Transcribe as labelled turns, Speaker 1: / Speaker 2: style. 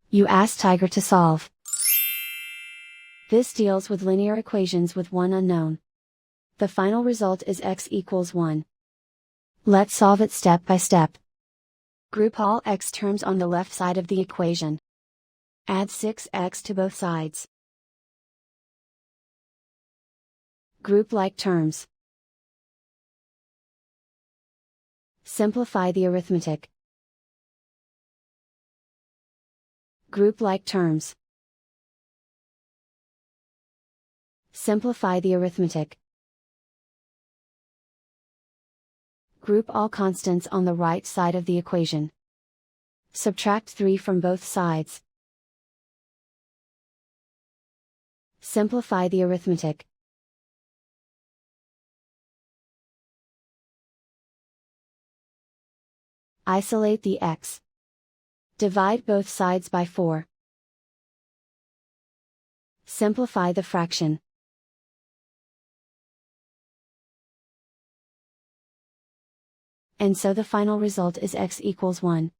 Speaker 1: You ask Tiger to solve. This deals with linear equations with one unknown. The final result is x equals 1. Let's solve it step by step. Group all x terms on the left side of the equation. Add 6x to both sides. Group like terms. Simplify the arithmetic. Group like terms. Simplify the arithmetic. Group all constants on the right side of the equation. Subtract 3 from both sides. Simplify the arithmetic. Isolate the x. Divide both sides by 4. Simplify the fraction. And so the final result is x equals 1.